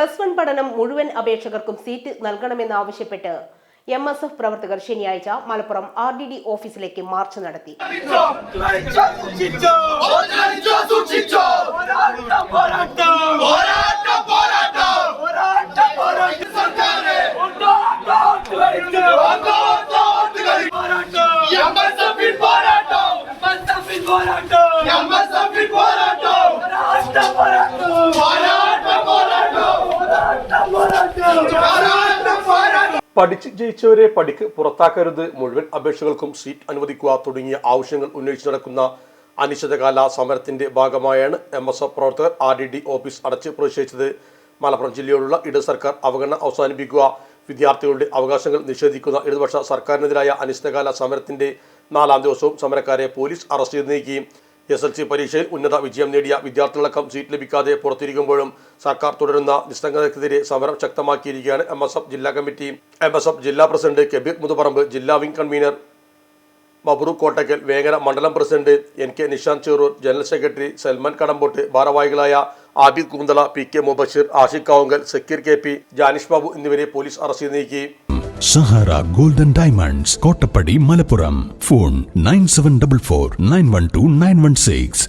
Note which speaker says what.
Speaker 1: +1 പഠനം മുഴുവൻ അപേക്ഷകർക്കും seat നൽകണമെന്നാവശ്യപ്പെട്ട് MSF പ്രവർത്തകർ ശനിയാഴ്ച മലപ്പുറം RDD ഓഫീസിലേക്ക് മാർച്ച് നടത്തി.
Speaker 2: പഠിച്ച് ജയിച്ചവരെ പഠിക്ക് പുറത്താക്കരുത്, മുഴുവൻ അപേക്ഷകൾക്കും സീറ്റ് അനുവദിക്കുക തുടങ്ങിയ ആവശ്യങ്ങൾ ഉന്നയിച്ചു നടക്കുന്ന അനിശ്ചിതകാല സമരത്തിന്റെ ഭാഗമായാണ് MSF പ്രവർത്തകർ RDD ഓഫീസ് അടച്ച് പ്രതിഷേധിച്ചത്. മലപ്പുറം ജില്ലയോടുള്ള ഇടത് സർക്കാർ അവഗണന അവസാനിപ്പിക്കുക, വിദ്യാർത്ഥികളുടെ അവകാശങ്ങൾ നിഷേധിക്കുന്ന ഇടതുപക്ഷ സർക്കാരിനെതിരായ അനിശ്ചിതകാല സമരത്തിന്റെ 4ാം ദിവസവും സമരക്കാരെ പോലീസ് അറസ്റ്റ് ചെയ്ത് നീക്കി. SLC പരീക്ഷയിൽ ഉന്നത വിജയം നേടിയ വിദ്യാർത്ഥികളടക്കം സീറ്റ് ലഭിക്കാതെ പുറത്തിരിക്കുമ്പോഴും സർക്കാർ തുടരുന്ന നിസ്സംഗതയ്ക്കെതിരെ സമരം ശക്തമാക്കിയിരിക്കുകയാണ് MSF ജില്ലാ കമ്മിറ്റി. MSF ജില്ലാ പ്രസിഡന്റ് കബീർ മുതുപറമ്പ്, ജില്ലാ വിംഗ് കൺവീനർ മബ്രൂഖ് കോട്ടക്കൽ, വേങ്ങര മണ്ഡലം president NK Nishanth Cherur, general secretary Salman Kadampot, ഭാരവാഹികളായ ആബിദ് കുന്തള, PK മുബഷിർ, ആഷിഖ് കാവുങ്കൽ, സക്കീർ KP, ജാനിഷ് ബാബു എന്നിവരെ പോലീസ് അറസ്റ്റ് ചെയ്ത് നീക്കി.
Speaker 3: Sahara golden diamonds, Kottappadi, Malappuram. Phone 9744 912 916.